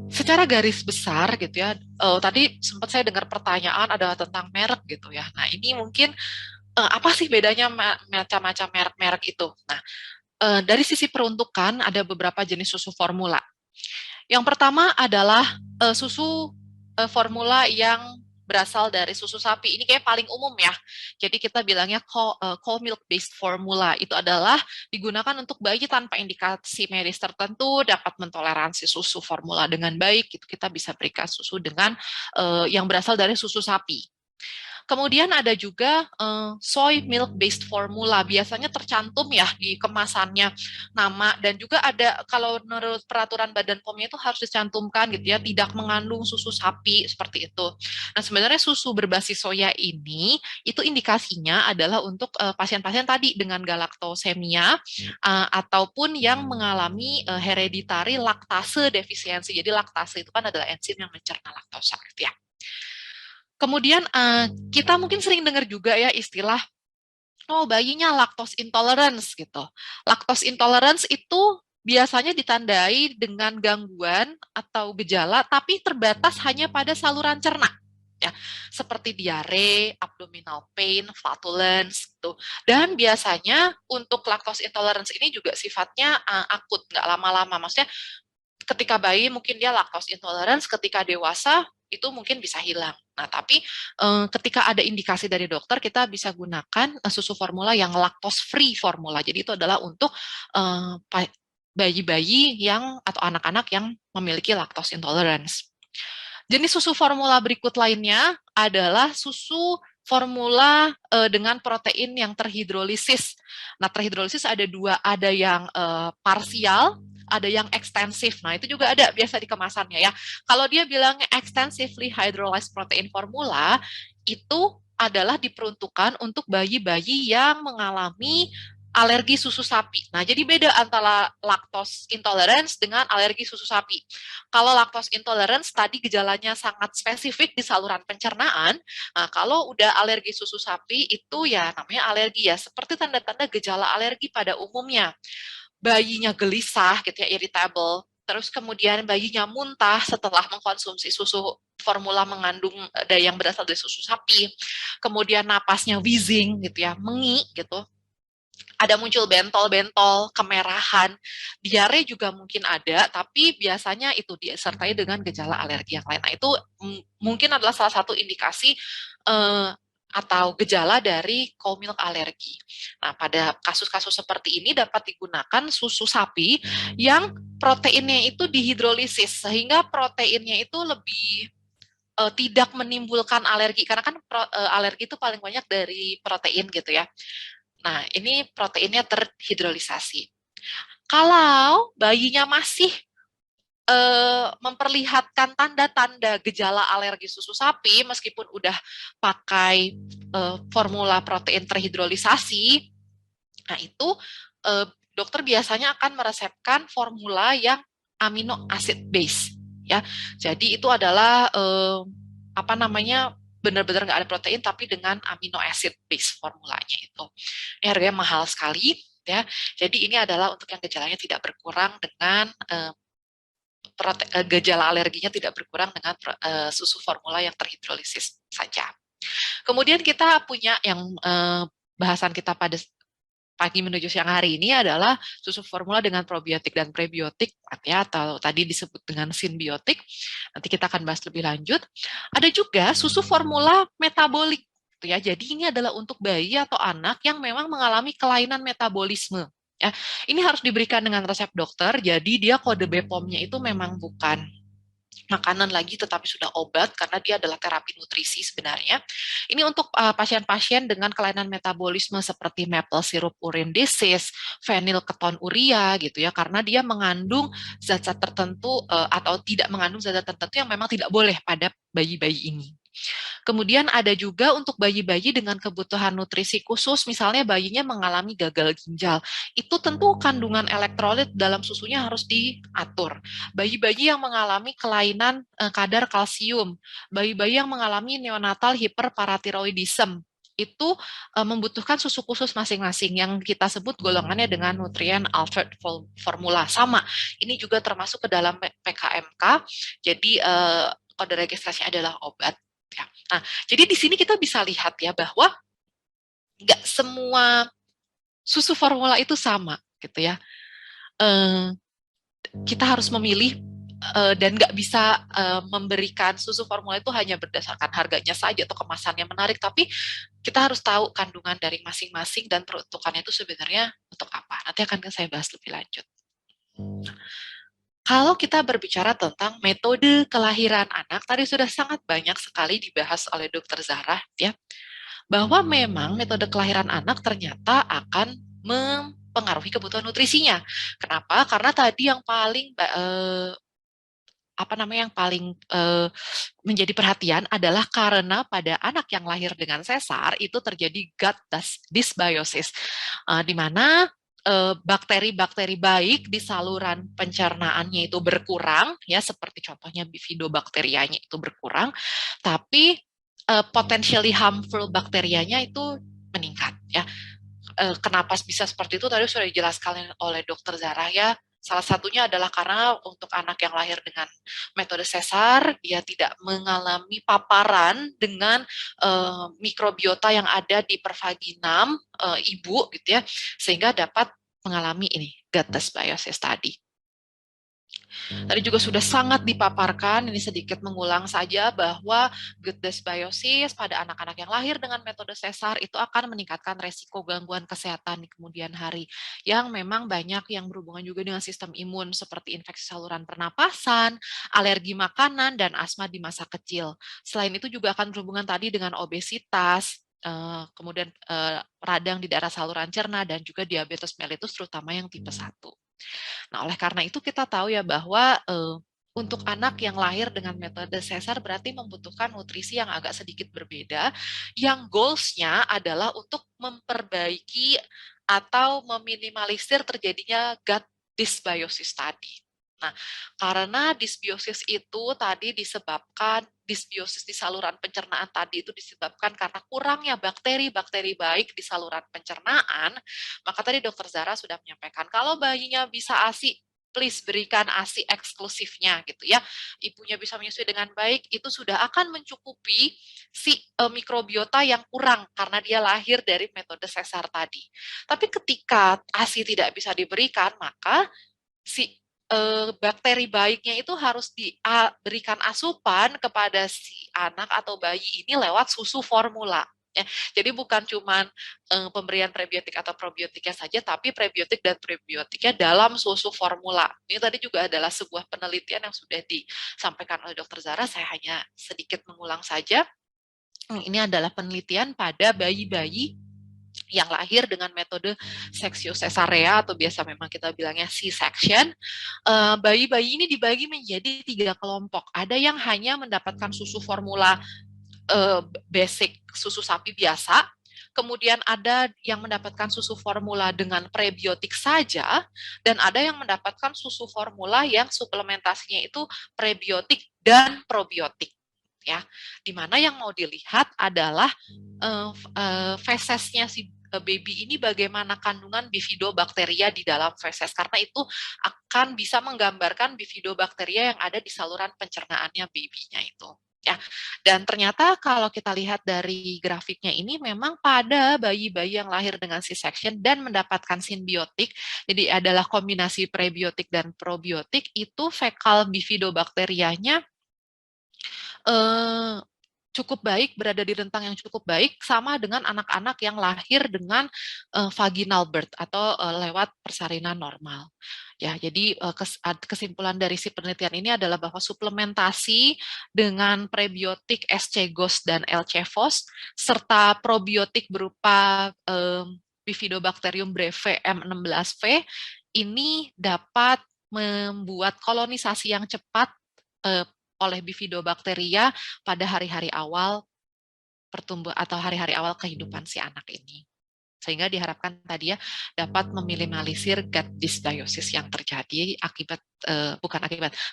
Secara garis besar gitu ya, tadi sempat saya dengar pertanyaan ada tentang merek gitu ya. Nah, ini mungkin apa sih bedanya macam-macam merek-merek itu? Nah, dari sisi peruntukan ada beberapa jenis susu formula. Yang pertama adalah susu formula yang berasal dari susu sapi. Ini kayak paling umum ya. Jadi kita bilangnya whole milk based formula. Itu adalah digunakan untuk bayi tanpa indikasi medis tertentu, dapat mentoleransi susu formula dengan baik. Itu kita bisa berikan susu dengan yang berasal dari susu sapi. Kemudian ada juga soy milk based formula, biasanya tercantum ya di kemasannya nama, dan juga ada kalau menurut peraturan Badan POM-nya itu harus dicantumkan gitu ya, tidak mengandung susu sapi seperti itu. Nah, sebenarnya susu berbasis soya ini itu indikasinya adalah untuk pasien-pasien tadi dengan galaktosemia ataupun yang mengalami hereditary laktase defisiensi. Jadi laktase itu kan adalah enzim yang mencerna laktosa gitu ya. Kemudian kita mungkin sering dengar juga ya istilah, oh bayinya lactose intolerance gitu. Lactose intolerance itu biasanya ditandai dengan gangguan atau gejala, tapi terbatas hanya pada saluran cerna. Ya, seperti diare, abdominal pain, flatulence, gitu. Dan biasanya untuk lactose intolerance ini juga sifatnya akut, nggak lama-lama. Maksudnya ketika bayi mungkin dia lactose intolerance, ketika dewasa itu mungkin bisa hilang. Nah, tapi ketika ada indikasi dari dokter, kita bisa gunakan susu formula yang lactose free formula. Jadi itu adalah untuk bayi-bayi yang atau anak-anak yang memiliki lactose intolerance. Jenis susu formula berikut lainnya adalah susu formula dengan protein yang terhidrolisis. Nah, terhidrolisis ada dua, ada yang parsial, ada yang ekstensif. Nah, itu juga ada biasa di kemasannya ya. Kalau dia bilangnya extensively hydrolyzed protein formula, itu adalah diperuntukkan untuk bayi-bayi yang mengalami alergi susu sapi. Nah, jadi beda antara lactose intolerance dengan alergi susu sapi. Kalau lactose intolerance tadi gejalanya sangat spesifik di saluran pencernaan. Nah, kalau udah alergi susu sapi itu ya namanya alergi ya, seperti tanda-tanda gejala alergi pada umumnya. Bayinya gelisah gitu ya, irritable. Terus kemudian bayinya muntah setelah mengkonsumsi susu formula mengandung yang berasal dari susu sapi. Kemudian napasnya wheezing gitu ya, mengi gitu, ada muncul bentol-bentol, kemerahan, diare juga mungkin ada, tapi biasanya itu disertai dengan gejala alergi yang lain. Nah, itu mungkin adalah salah satu indikasi atau gejala dari cow milk alergi. Nah, pada kasus-kasus seperti ini dapat digunakan susu sapi yang proteinnya itu dihidrolisis, sehingga proteinnya itu lebih tidak menimbulkan alergi, karena kan alergi itu paling banyak dari protein gitu ya. Nah, ini proteinnya terhidrolisasi. Kalau bayinya masih memperlihatkan tanda-tanda gejala alergi susu sapi, meskipun udah pakai formula protein terhidrolisasi, nah itu dokter biasanya akan meresepkan formula yang amino acid base. Ya, jadi itu adalah apa namanya, benar-benar nggak ada protein tapi dengan amino acid base formulanya itu. Ini harganya mahal sekali ya. Jadi ini adalah untuk yang gejalanya tidak berkurang dengan gejala alerginya tidak berkurang dengan susu formula yang terhidrolisis saja. Kemudian kita punya yang bahasan kita pada pagi menuju siang hari ini adalah susu formula dengan probiotik dan prebiotik ya, atau tadi disebut dengan simbiotik. Nanti kita akan bahas lebih lanjut. Ada juga susu formula metabolik gitu ya. Jadi ini adalah untuk bayi atau anak yang memang mengalami kelainan metabolisme. Ya, ini harus diberikan dengan resep dokter. Jadi dia kode BPOM-nya itu memang bukan makanan lagi tetapi sudah obat karena dia adalah terapi nutrisi sebenarnya. Ini untuk pasien-pasien dengan kelainan metabolisme seperti maple syrup urine disease, fenilketonuria gitu ya, karena dia mengandung zat-zat tertentu atau tidak mengandung zat-zat tertentu yang memang tidak boleh pada bayi-bayi ini. Kemudian ada juga untuk bayi-bayi dengan kebutuhan nutrisi khusus, misalnya bayinya mengalami gagal ginjal. Itu tentu kandungan elektrolit dalam susunya harus diatur. Bayi-bayi yang mengalami kelainan kadar kalsium, bayi-bayi yang mengalami neonatal hiperparatiroidism, itu membutuhkan susu khusus masing-masing yang kita sebut golongannya dengan nutrien altered formula. Sama, ini juga termasuk ke dalam PKMK. Jadi kode registrasinya adalah obat. Ya. Nah, jadi di sini kita bisa lihat ya bahwa nggak semua susu formula itu sama, gitu ya. Kita harus memilih dan nggak bisa memberikan susu formula itu hanya berdasarkan harganya saja atau kemasannya menarik, tapi kita harus tahu kandungan dari masing-masing dan peruntukannya itu sebenarnya untuk apa. Nanti akan saya bahas lebih lanjut. Kalau kita berbicara tentang metode kelahiran anak, tadi sudah sangat banyak sekali dibahas oleh Dr. Zahra, ya, bahwa memang metode kelahiran anak ternyata akan mempengaruhi kebutuhan nutrisinya. Kenapa? Karena tadi yang paling yang paling menjadi perhatian adalah karena pada anak yang lahir dengan sesar itu terjadi gut dysbiosis, di mana bakteri-bakteri baik di saluran pencernaannya itu berkurang, ya, seperti contohnya bifidobakterianya itu berkurang, tapi potentially harmful bakterianya itu meningkat, ya. Kenapa bisa seperti itu tadi sudah dijelaskan oleh Dr. Zahra, ya. Salah satunya adalah karena untuk anak yang lahir dengan metode sesar, dia tidak mengalami paparan dengan mikrobiota yang ada di pervaginam ibu, gitu ya, sehingga dapat mengalami ini gut dysbiosis tadi. Tadi juga sudah sangat dipaparkan, ini sedikit mengulang saja bahwa gut dysbiosis pada anak-anak yang lahir dengan metode sesar itu akan meningkatkan resiko gangguan kesehatan di kemudian hari, yang memang banyak yang berhubungan juga dengan sistem imun seperti infeksi saluran pernapasan, alergi makanan, dan asma di masa kecil. Selain itu juga akan berhubungan tadi dengan obesitas, kemudian radang di daerah saluran cerna, dan juga diabetes mellitus terutama yang tipe 1. Nah, oleh karena itu kita tahu ya bahwa untuk anak yang lahir dengan metode sesar berarti membutuhkan nutrisi yang agak sedikit berbeda, yang goals-nya adalah untuk memperbaiki atau meminimalisir terjadinya gut dysbiosis tadi. Nah, karena dysbiosis itu tadi disebabkan, dysbiosis di saluran pencernaan tadi itu disebabkan karena kurangnya bakteri-bakteri baik di saluran pencernaan, maka tadi Dokter Zahra sudah menyampaikan, kalau bayinya bisa ASI, please berikan ASI eksklusifnya, gitu ya. Ibunya bisa menyusui dengan baik, itu sudah akan mencukupi si mikrobiota yang kurang karena dia lahir dari metode sesar tadi. Tapi ketika ASI tidak bisa diberikan, maka si bakteri baiknya itu harus diberikan asupan kepada si anak atau bayi ini lewat susu formula. Ya, jadi bukan cuma pemberian prebiotik atau probiotiknya saja, tapi prebiotik dan prebiotiknya dalam susu formula. Ini tadi juga adalah sebuah penelitian yang sudah disampaikan oleh Dr. Zahra, saya hanya sedikit mengulang saja. Ini adalah penelitian pada bayi-bayi yang lahir dengan metode seksio cesarea atau biasa memang kita bilangnya C-section. Bayi-bayi ini dibagi menjadi 3 kelompok. Ada yang hanya mendapatkan susu formula basic, susu sapi biasa, kemudian ada yang mendapatkan susu formula dengan prebiotik saja, dan ada yang mendapatkan susu formula yang suplementasinya itu prebiotik dan probiotik. Ya, dimana yang mau dilihat adalah fesesnya si baby ini bagaimana kandungan bifidobakteria di dalam feses, karena itu akan bisa menggambarkan bifidobakteria yang ada di saluran pencernaannya babynya itu. Ya, dan ternyata kalau kita lihat dari grafiknya ini memang pada bayi-bayi yang lahir dengan C-section dan mendapatkan simbiotik, jadi adalah kombinasi prebiotik dan probiotik, itu fekal bifidobakterianya cukup baik, berada di rentang yang cukup baik, sama dengan anak-anak yang lahir dengan vaginal birth atau lewat persalinan normal. Ya, jadi kesimpulan dari si penelitian ini adalah bahwa suplementasi dengan prebiotik SC GOS dan LC-FOS serta probiotik berupa Bifidobacterium breve M16V ini dapat membuat kolonisasi yang cepat oleh bifidobakteria pada hari-hari awal pertumbuhan atau hari-hari awal kehidupan si anak ini. Sehingga diharapkan tadi ya dapat meminimalisir gut dysbiosis yang terjadi akibat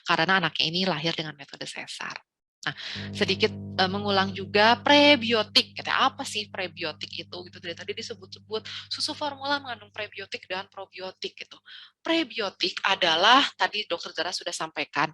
karena anaknya ini lahir dengan metode sesar. Nah, sedikit mengulang juga prebiotik. Kata apa sih prebiotik itu? Gitu dari tadi disebut-sebut susu formula mengandung prebiotik dan probiotik gitu. Prebiotik adalah tadi Dokter Zara sudah sampaikan